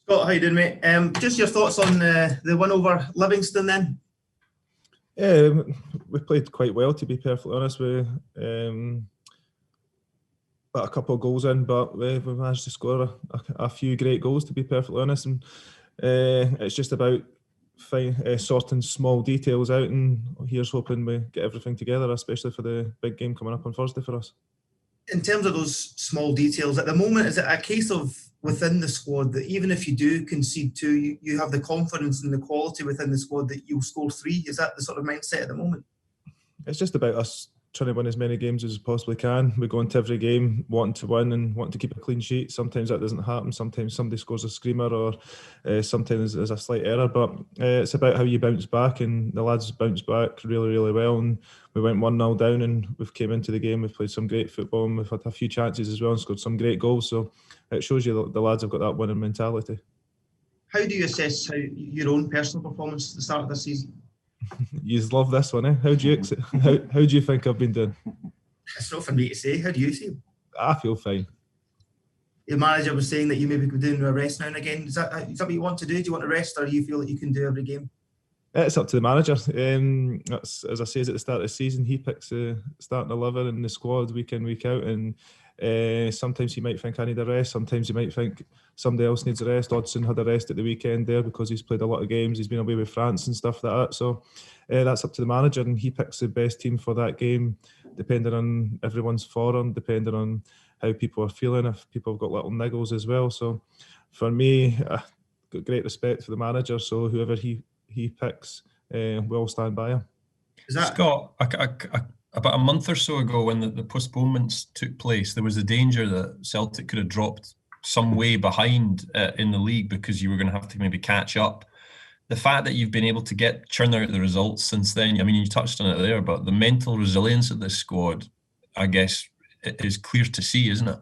Scott, how you doing, mate? Just your thoughts on the win over Livingston then? Yeah, we played quite well, to be perfectly honest. We got a couple of goals in, but we managed to score a few great goals, to be perfectly honest. And it's just about sorting small details out, and here's hoping we get everything together, especially for the big game coming up on Thursday for us. In terms of those small details, at the moment, is it a case of within the squad that even if you do concede two, you have the confidence and the quality within the squad that you'll score three? Is that the sort of mindset at the moment? It's just about us trying to win as many games as we possibly can. We go into every game wanting to win and wanting to keep a clean sheet. Sometimes that doesn't happen. Sometimes somebody scores a screamer, or sometimes there's a slight error. But it's about how you bounce back, and the lads bounced back really, really well. And we went 1-0 down, and we've came into the game. We've played some great football, and we've had a few chances as well and scored some great goals. So it shows you that the lads have got that winning mentality. How do you assess your own personal performance at the start of this season? You love this one, eh? How do you think I've been doing? It's not for me to say. How do you feel? I feel fine. Your manager was saying that you maybe could do a rest now and again. Is that what you want to do? Do you want to rest, or do you feel that you can do every game? It's up to the manager. That's, as I say, at the start of the season, he picks the starting 11 in the squad week in, week out, and sometimes he might think I need a rest. Sometimes he might think somebody else needs a rest. Hodgson had a rest at the weekend there because he's played a lot of games. He's been away with France and stuff like that. So that's up to the manager, and he picks the best team for that game, depending on everyone's form, depending on how people are feeling, if people have got little niggles as well. So for me, I've got great respect for the manager. So whoever he picks, we'll stand by him. Scott, about a month or so ago, when the postponements took place, there was a danger that Celtic could have dropped some way behind in the league because you were going to have to maybe catch up. The fact that you've been able to churn out the results since then, I mean, you touched on it there, but the mental resilience of this squad, I guess, is clear to see, isn't it?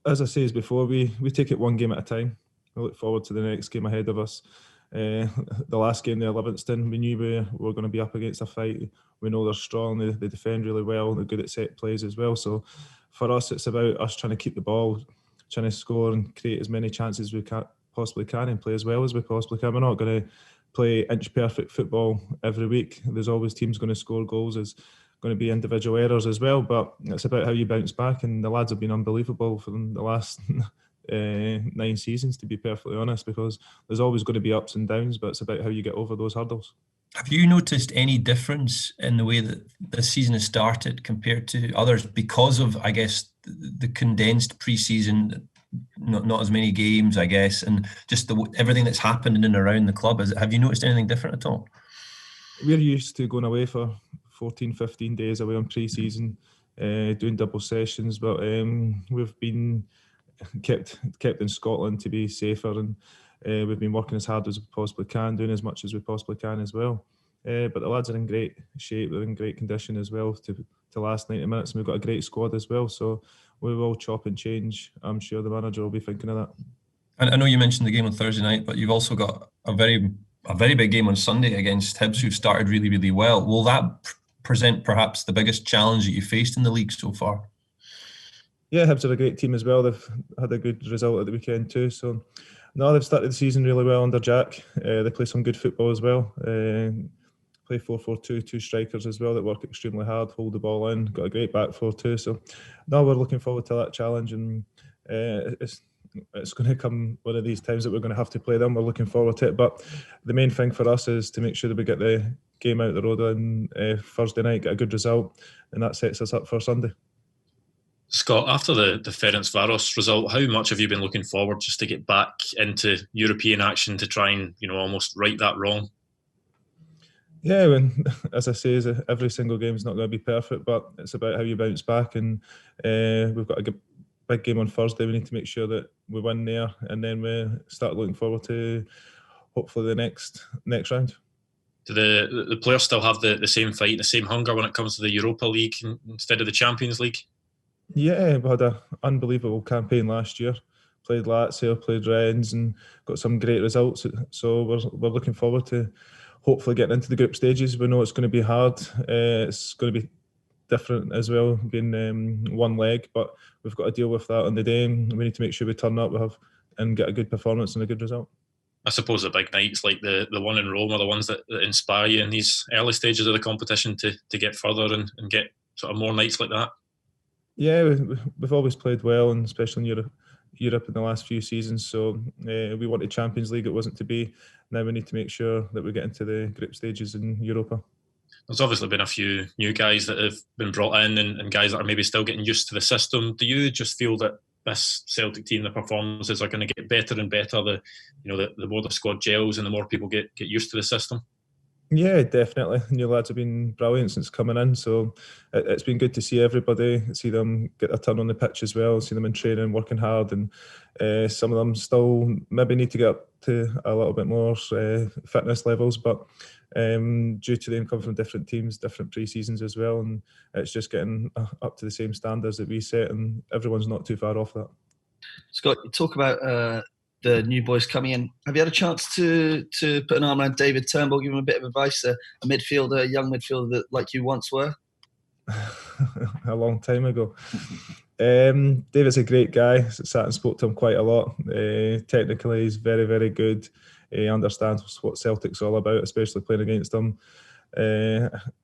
As I said before, we take it one game at a time. We look forward to the next game ahead of us. The last game, the Lennoxtown, we knew we were going to be up against a fight. We know they're strong, they defend really well, they're good at set plays as well. So for us, it's about us trying to keep the ball, trying to score and create as many chances as we possibly can and play as well as we possibly can. We're not going to play inch-perfect football every week. There's always teams going to score goals. There's going to be individual errors as well, but it's about how you bounce back, and the lads have been unbelievable for the last 9 seasons, to be perfectly honest, because there's always going to be ups and downs, but it's about how you get over those hurdles. Have you noticed any difference in the way that the season has started compared to others because of, I guess, the condensed pre-season, not as many games, I guess, and just everything that's happened in and around the club? Have you noticed anything different at all? We're used to going away for 14, 15 days away on pre-season, doing double sessions, but we've been kept in Scotland to be safer, and we've been working as hard as we possibly can, doing as much as we possibly can as well. But the lads are in great shape, they're in great condition as well to last 90 minutes, and we've got a great squad as well, so we will chop and change. I'm sure the manager will be thinking of that. And I know you mentioned the game on Thursday night, but you've also got a very big game on Sunday against Hibs, who've started really, really well. Will that present perhaps the biggest challenge that you faced in the league so far? Yeah, Hibs are a great team as well. They've had a good result at the weekend too. So, no, they've started the season really well under Jack. They play some good football as well. Play 4-4-2, 2 strikers as well that work extremely hard, hold the ball in. Got a great back four too. So, no, we're looking forward to that challenge, and it's going to come one of these times that we're going to have to play them. We're looking forward to it. But the main thing for us is to make sure that we get the game out the road on Thursday night, get a good result, and that sets us up for Sunday. Scott, after the Ferencvaros result, how much have you been looking forward just to get back into European action to try and, almost right that wrong? Yeah, and as I say, every single game is not going to be perfect, but it's about how you bounce back, and we've got a big game on Thursday. We need to make sure that we win there, and then we start looking forward to hopefully the next round. Do the players still have the same fight, the same hunger when it comes to the Europa League instead of the Champions League? Yeah, we had an unbelievable campaign last year. Played Lazio, played Rennes, and got some great results. So we're looking forward to hopefully getting into the group stages. We know it's going to be hard. It's going to be different as well, being one leg, but we've got to deal with that on the day. We need to make sure we turn up. We have and get a good performance and a good result. I suppose the big nights like the one in Rome are the ones that inspire you in these early stages of the competition to get further and get sort of more nights like that. Yeah, we've always played well, and especially in Europe in the last few seasons. So we wanted Champions League. It wasn't to be. Now we need to make sure that we get into the group stages in Europa. There's obviously been a few new guys that have been brought in and guys that are maybe still getting used to the system. Do you just feel that this Celtic team, the performances are going to get better and better? The more the squad gels and the more people get used to the system. Yeah, definitely. New lads have been brilliant since coming in, so it's been good to see everybody, see them get a turn on the pitch as well, see them in training, working hard, and some of them still maybe need to get up to a little bit more fitness levels, but due to them coming from different teams, different pre-seasons as well, and it's just getting up to the same standards that we set, and everyone's not too far off that. Scott, you talk about the new boys coming in. Have you had a chance to put an arm around David Turnbull, give him a bit of advice, a midfielder, a young midfielder that, like you once were? A long time ago. David's a great guy. Sat and spoke to him quite a lot. Technically, he's very, very good. He understands what Celtic's all about, especially playing against them.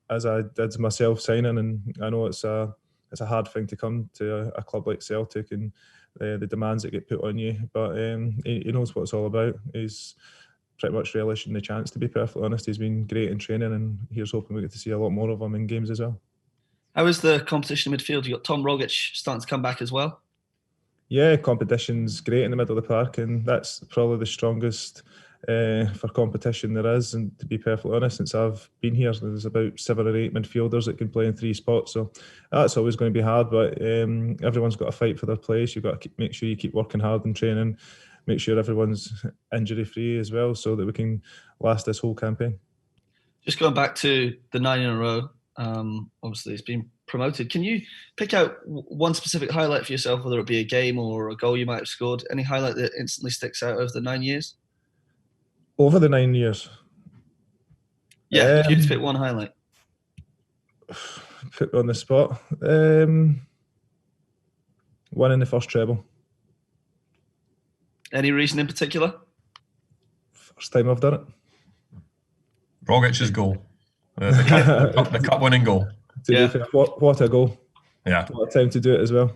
As I did myself signing, and I know it's a hard thing to come to a club like Celtic and the demands that get put on you, but he knows what it's all about. He's pretty much relishing the chance, to be perfectly honest. He's been great in training, and here's hoping we get to see a lot more of him in games as well. How is the competition in midfield? You got Tom Rogic starting to come back as well? Yeah, competition's great in the middle of the park, and that's probably the strongest for competition there is. And to be perfectly honest, since I've been here, there's about 7 or 8 midfielders that can play in 3 spots, so that's always going to be hard, but everyone's got to fight for their place. You've got to make sure you keep working hard in training, make sure everyone's injury free as well, so that we can last this whole campaign. Just going back to the 9 in a row, obviously it's been promoted. Can you pick out one specific highlight for yourself, whether it be a game or a goal you might have scored? Any highlight that instantly sticks out over the 9 years? Over the 9 years? Yeah, if you had to pick one highlight. Put me on the spot. Winning the first treble. Any reason in particular? First time I've done it. Rogic's goal. The cup winning goal. What a goal. Yeah. What a time to do it as well.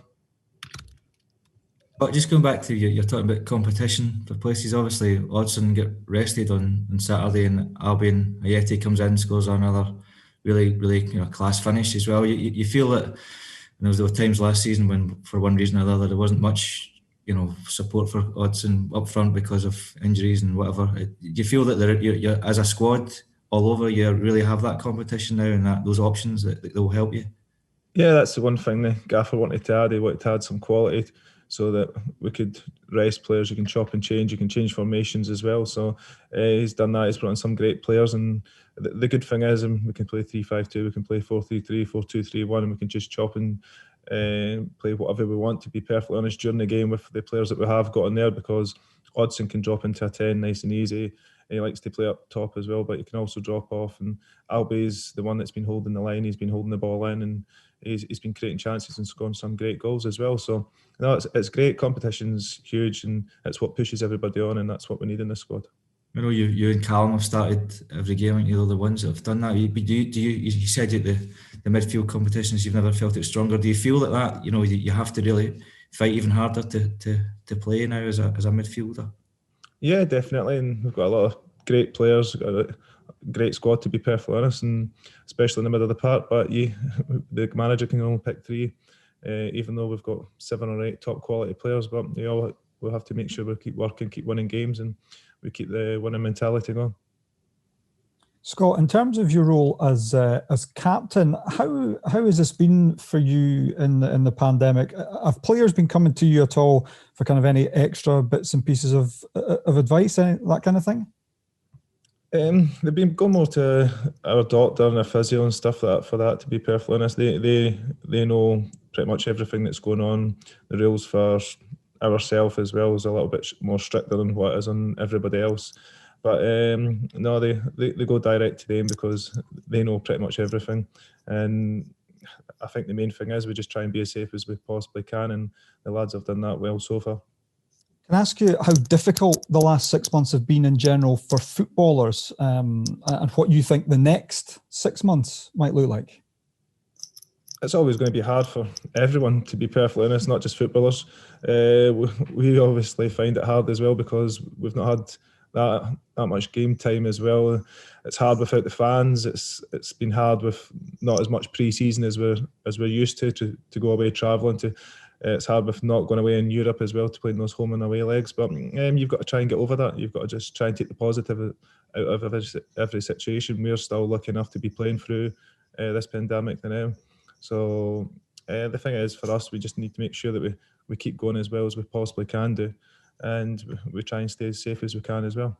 But just going back to you're talking about competition for places. Obviously, Odsonne get rested on Saturday, and Albion Ayeti comes in, scores another really class finish as well. You feel that there were times last season when, for one reason or another, there wasn't much support for Odsonne up front because of injuries and whatever. Do you feel that you're as a squad all over, you really have that competition now and those options that will help you? Yeah, that's the one thing the gaffer wanted to add. He wanted to add some quality so that we could rest players. You can chop and change. You can change formations as well. So he's done that. He's brought in some great players. And the good thing is we can play 3-5-2, we can play 4-3-3, 4-2-3-1, and we can just chop and play whatever we want, to be perfectly honest, during the game with the players that we have got in there, because Odsonne can drop into a 10 nice and easy. He likes to play up top as well, but he can also drop off. And Albie's the one that's been holding the line. He's been holding the ball in, and he's been creating chances and scoring some great goals as well. So it's great. Competition's huge, and it's what pushes everybody on, and that's what we need in this squad. I know you and Callum have started every game, aren't you? They're the ones that have done that. You said that the midfield competitions, you've never felt it stronger. Do you feel that you have to really fight even harder to play now as a midfielder? Yeah, definitely, and we've got a lot of great players, got a great squad, to be perfectly honest, and especially in the middle of the park. But the manager can only pick 3, even though we've got 7 or 8 top quality players. But we'll have to make sure we keep working, keep winning games, and we keep the winning mentality going. Scott, in terms of your role as captain, how has this been for you in the pandemic? Have players been coming to you at all for kind of any extra bits and pieces of advice, that kind of thing? They've been going more to our doctor and our physio and stuff like that for that, to be perfectly honest. They know pretty much everything that's going on. The rules for ourselves as well is a little bit more stricter than what is on everybody else. But no, they go direct to them because they know pretty much everything. And I think the main thing is we just try and be as safe as we possibly can, and the lads have done that well so far. Can I ask you how difficult the last 6 months have been in general for footballers, and what you think the next 6 months might look like? It's always going to be hard for everyone, to be perfectly honest, not just footballers. We obviously find it hard as well because we've not had that much game time as well. It's hard without the fans. It's been hard with not as much pre-season as we're used to go away travelling to. It's hard with not going away in Europe as well to play in those home and away legs. But you've got to try and get over that. You've got to just try and take the positive out of every situation. We're still lucky enough to be playing through this pandemic now. So the thing is, for us, we just need to make sure that we keep going as well as we possibly can do, and we try and stay as safe as we can as well.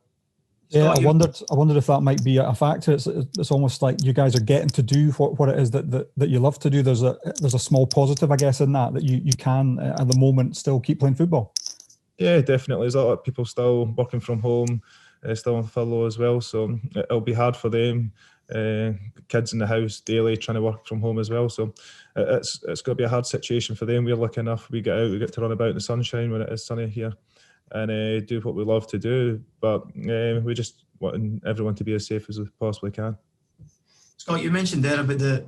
Yeah, I wondered if that might be a factor. It's almost like you guys are getting to do what it is that you love to do. There's a small positive, I guess, in that you can at the moment still keep playing football. Yeah, definitely. There's a lot of people still working from home, still on furlough as well. So it'll be hard for them. Kids in the house daily trying to work from home as well. So it's going to be a hard situation for them. We're lucky enough. We get out. We get to run about in the sunshine when it is sunny here, and do what we love to do. But we just want everyone to be as safe as we possibly can. Scott, you mentioned there about the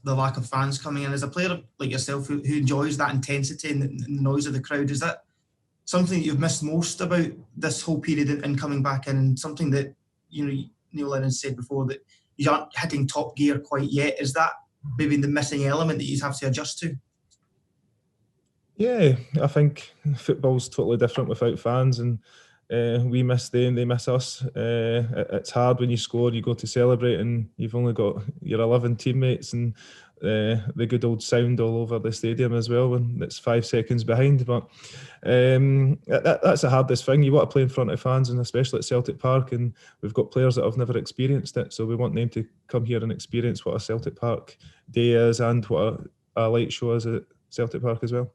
lack of fans coming in. As a player like yourself who enjoys that intensity and the noise of the crowd, is that something that you've missed most about this whole period and coming back in, and something that, you know, Neil Lennon said before, that you aren't hitting top gear quite yet? Is that maybe the missing element that you have to adjust to? Yeah, I think football's totally different without fans, and we miss them, they miss us. It's hard when you score, you go to celebrate, and you've only got your 11 teammates and the good old sound all over the stadium as well when it's 5 seconds behind. But that's the hardest thing. You want to play in front of fans, and especially at Celtic Park, and we've got players that have never experienced it, so we want them to come here and experience what a Celtic Park day is and what a light show is at Celtic Park as well.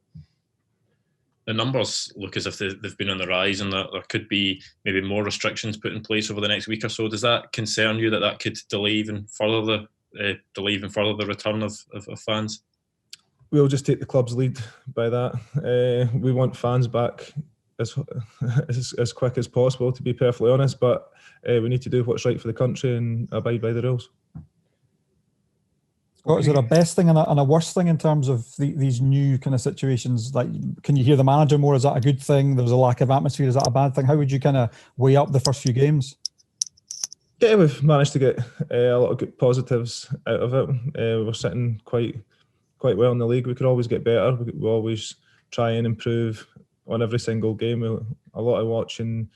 The numbers look as if they've been on the rise, and that there could be maybe more restrictions put in place over the next week or so. Does that concern you, that could delay even further the return of fans? We'll just take the club's lead by that. We want fans back as quick as possible, to be perfectly honest, but we need to do what's right for the country and abide by the rules. Well, is there a best thing and a worst thing in terms of these new kind of situations? Like, can you hear the manager more? Is that a good thing? There's a lack of atmosphere. Is that a bad thing? How would you kind of weigh up the first few games? Yeah, we've managed to get a lot of good positives out of it. We're sitting quite well in the league. We could always get better. We always try and improve on every single game. A lot of watching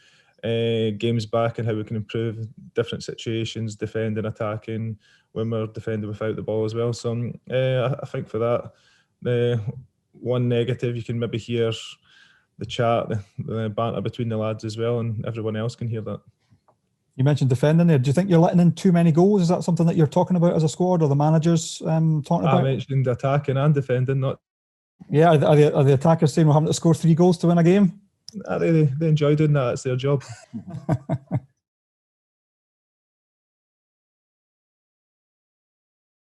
games back and how we can improve different situations, defending, attacking, when we're defending without the ball as well. So I think for that, the one negative, you can maybe hear the chat, the banter between the lads as well, and everyone else can hear that. You mentioned defending there. Do you think you're letting in too many goals? Is that something that you're talking about as a squad, or the managers talking about? I mentioned attacking and defending, not. Yeah, are the attackers saying we're having to score 3 goals to win a game? They enjoy doing that. It's their job.